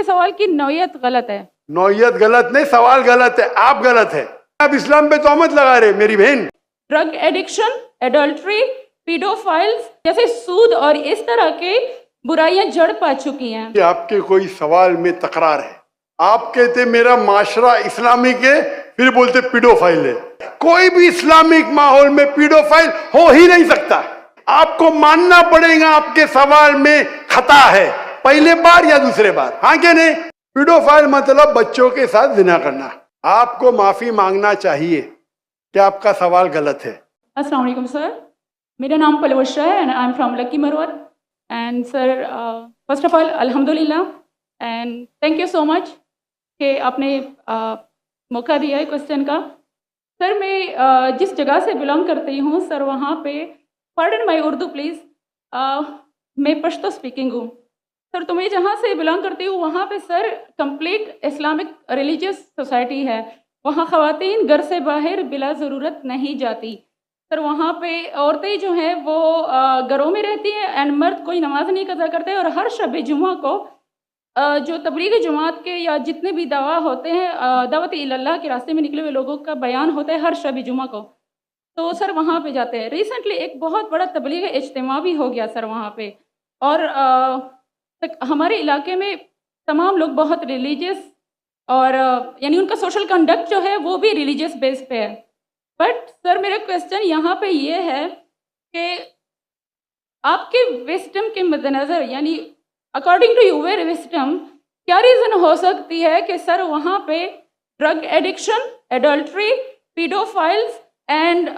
मेरे सवाल की नौयत गलत है। नौयत गलत नहीं, सवाल गलत है, आप गलत है। आप इस्लाम पे तोहमत लगा रहे मेरी बहन। ड्रग एडिक्शन, एडल्ट्री, पीडोफाइल्स जैसे सूद और इस तरह के बुराइयां जड़ पा चुकी हैं। कि आपके कोई सवाल में तकरार है। आप कहते मेरा माशरा इस्लामिक है, फिर बोलते पीडोफाइल है। कोई भी इस्लामिक माहौल में पीडोफाइल हो ही नहीं सकता। आपको मानना पड़ेगा आपके सवाल में खता है, पहले बार या दूसरे बार, हाँ क्या नहीं? पीडोफाइल मतलब बच्चों के साथ जिना करना। आपको माफी मांगना चाहिए कि आपका सवाल गलत है। अस्सलाम वालेकुम सर, मेरा नाम पलवशा है and I am from Lakki Marwat. And sir, first of all अल्हम्दुलिल्लाह and thank you so much कि आपने मौका दिया है क्वेश्चन का। सर, मैं जिस जगह से बिलोंग करती हूँ सर, वहाँ पे पार्डन माई उर्दू प्लीज़, मैं पश्तो स्पीकिंग हूँ सर। तो मैं जहाँ से बिलोंग करती हूँ वहाँ पे sir complete Islamic religious society है। वहाँ ख़वातीन घर से बाहर बिला ज़रूरत नहीं जाती सर। वहाँ पे औरतें जो हैं वो घरों में रहती हैं एंड मर्द कोई नमाज नहीं कज़ा करते। और हर शब जुमा को जो तबलीग जमात के या जितने भी दवा होते हैं, दावत इल्लल्लाह के रास्ते में निकले हुए लोगों का बयान होता है हर शब जुमा को, तो सर वहाँ पे जाते हैं। रिसेंटली एक बहुत बड़ा तबलीग इज्तिमा भी हो गया सर वहाँ पे। और हमारे इलाके में तमाम लोग बहुत रिलीजियस और यानी उनका सोशल कंडक्ट जो है वो भी रिलीजियस बेस पे है। बट सर, मेरा क्वेश्चन यहाँ पे ये है कि आपके विस्डम के मद्देनज़र, यानी अकॉर्डिंग टू यूर विस्डम, क्या रीज़न हो सकती है कि सर वहाँ पे drug addiction, adultery, paedophiles and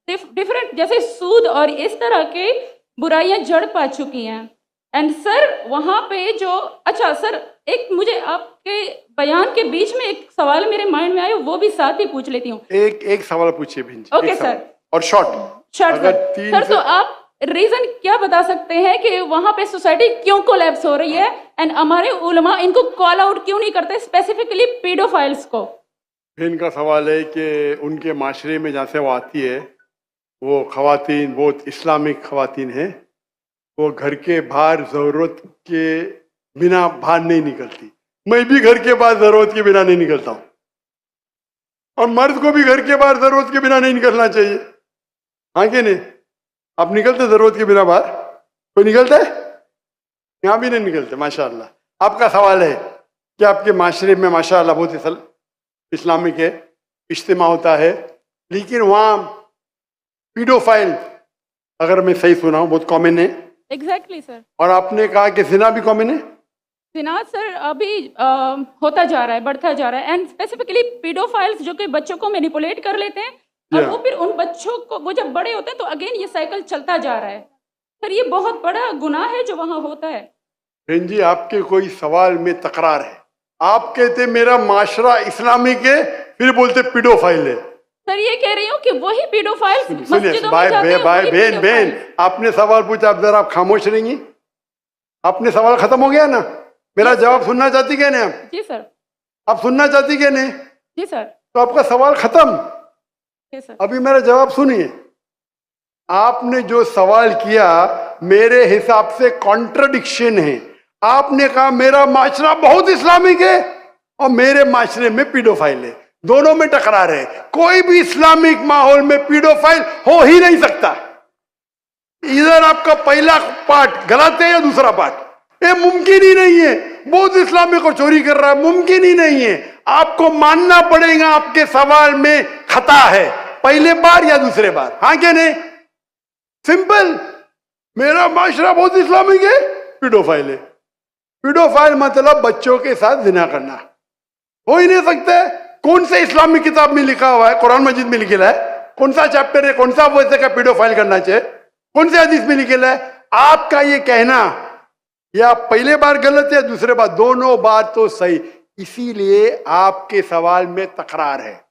different जैसे सूद और इस तरह के बुराइयां जड़ पा चुकी हैं। एंड सर वहाँ पे जो, अच्छा सर, एक मुझे आपके बयान के बीच में एक सवाल मेरे माइंड में आया, वो भी साथ ही पूछ लेती हूँ। एक सवाल पूछिए भिंज। Okay sir. और शॉर्ट सर, तो आप रीजन क्या बता सकते हैं कि वहाँ पे सोसाइटी क्यों कोलैप्स हो रही है एंड हमारे उलमा इनको कॉल आउट क्यों नहीं करते, स्पेसिफिकली पीडोफाइल्स को? इनका सवाल है कि उनके माशरे में जहाँ से वो आती है वो खवातीन बहुत इस्लामिक खवातीन हैं, वो घर के बाहर ज़रूरत के बिना बाहर नहीं निकलती। मैं भी घर के बाहर ज़रूरत के बिना नहीं निकलता हूँ, और मर्द को भी घर के बाहर ज़रूरत के बिना नहीं निकलना चाहिए, हाँ कि नहीं? आप निकलते ज़रूरत के बिना बाहर? कोई निकलता है? यहाँ भी नहीं निकलते माशाअल्लाह। आपका सवाल है कि आपके माशरे में माशाअल्लाह बहुत इस्लामिक है, इज्तिमा होता है, लेकिन वहाँ पीडोफाइल, अगर मैं सही सुना हूँ, बहुत कॉमन है। Exactly sir. और आपने कहा कि जिना भी कॉमन है। जिना सर अभी होता जा रहा है, बढ़ता जा रहा है। एंड स्पेसिफिकली पीडोफाइल्स जो कि बच्चों को मैनिपुलेट कर लेते हैं और वो फिर उन बच्चों को, वो जब बड़े होते हैं तो अगेन ये साइकिल चलता जा रहा है सर। ये बहुत बड़ा गुनाह है जो वहाँ होता है। बहन जी, आपके कोई सवाल में तकरार है। आप कहते मेरा माशरा इस्लामिक है, फिर बोलते पीडोफाइल है। सर, ये कह रही हूँ कि वही पीडोफाइल्स मस्जिदों भाई में जाते हैं, भाई वही बहन पेडोफाइल्स। आपने सवाल पूछा, अब जरा आप खामोश रहेंगी? आपने सवाल खत्म हो गया ना? मेरा जवाब सुनना चाहती क्या नहीं आप? जी सर। आप सुनना चाहती क्या नहीं? जी सर। तो आपका सवाल खत्म। सर, अभी मेरा जवाब सुनिए। आपने जो सवाल किया मेरे हिसाब से कॉन्ट्रडिक्शन है। आपने कहा मेरा माशरा बहुत इस्लामिक है और मेरे माशरे में पीडोफाइल है, दोनों में टकरार है। कोई भी इस्लामिक माहौल में पीडोफाइल हो ही नहीं सकता। इधर आपका पहला पार्ट गलत है या दूसरा पार्ट? ये मुमकिन ही नहीं है। बहुत इस्लामिक को चोरी कर रहा है, मुमकिन ही नहीं है। आपको मानना पड़ेगा आपके सवाल में खता है, पहले बार या दूसरे बार, हाँ क्या नहीं? सिंपल। मेरा माशरा बहुत इस्लामिक है, पीडोफाइल है। पीडोफाइल मतलब बच्चों के साथ जिना करना। हो ही नहीं सकता है। कौन से इस्लामिक किताब में लिखा हुआ है? कुरान मजीद में लिखा है। कौन सा चैप्टर है, कौन सा वैसे का पीडोफाइल करना चाहिए? कौन से हदीस में लिखा है? आपका ये कहना या पहले बार गलत है, दूसरे बार, दोनों बार तो सही। इसीलिए आपके सवाल में तकरार है।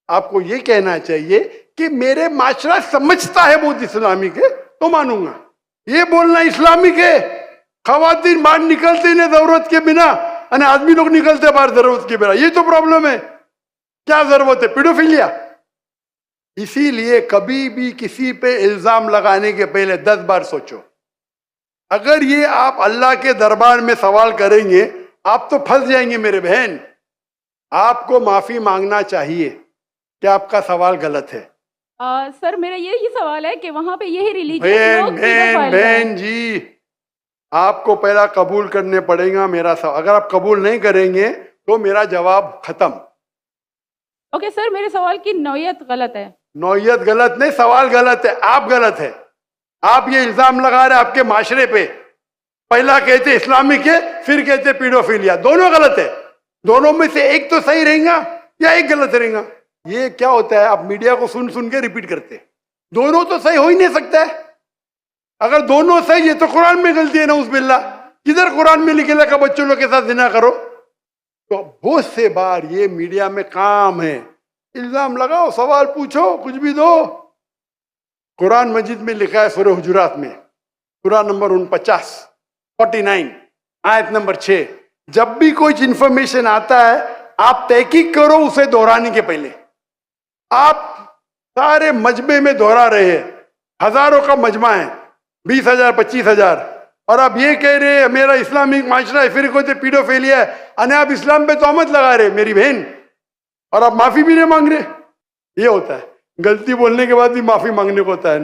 आपको ये कहना चाहिए कि मेरे माशरा समझता है बहुत इस्लामिक है तो मानूंगा। ये बोलना इस्लामिक है, खवातीन बाहर निकलते नहीं जरूरत के बिना, और आदमी लोग निकलते बाहर जरूरत के बिना, ये तो प्रॉब्लम है। क्या जरूरत है? पीडोफिलिया। इसीलिए कभी भी किसी पे इल्जाम लगाने के पहले 10 बार सोचो। अगर ये आप अल्लाह के दरबार में सवाल करेंगे आप तो फंस जाएंगे मेरे बहन। आपको माफी मांगना चाहिए कि आपका सवाल गलत है। सर मेरा यही सवाल है कि वहां पे यही रिलीजियस बहन लोग बहन pedophile बहन हैं। जी, आपको पहला कबूल करने पड़ेगा मेरा सवाल। अगर आप कबूल नहीं करेंगे तो मेरा जवाब खत्म। ओके सर, मेरे सवाल की नौयत गलत है। नौयत गलत नहीं, सवाल गलत है, आप गलत है। आप ये इल्जाम लगा रहे आपके माशरे पे। पहला कहते इस्लामिक है, फिर कहते पीडोफिलिया। दोनों गलत है। दोनों में से एक तो सही रहेगा या एक गलत रहेगा। ये क्या होता है, आप मीडिया को सुन सुन के रिपीट करते हैं। दोनों तो सही हो ही नहीं सकता है। अगर दोनों सही है तो कुरान में गलती है ना, उस बिल्ला। किधर कुरान में लिखे लगा बच्चों लोग के साथ जिना करो? तो बहुत से बार ये मीडिया में काम है, इल्जाम लगाओ, सवाल पूछो, कुछ भी दो। कुरान मजीद में लिखा है सूरह हुजुरात में, सूरह नंबर 49 आयत नंबर 6, जब भी कोई इंफॉर्मेशन आता है आप तहकीक करो उसे दोहराने के पहले। आप सारे मजमे में दोहरा रहे हैं, हजारों का मजमा है, 20,000 25,000, और आप ये कह रहे हैं मेरा इस्लामिक माशरा है, फिर कोई पीडोफिलिया है, अने आप इस्लाम पे तोहमत लगा रहे मेरी बहन, और आप माफी भी नहीं मांग रहे। ये होता है, गलती बोलने के बाद भी माफी मांगने को होता है।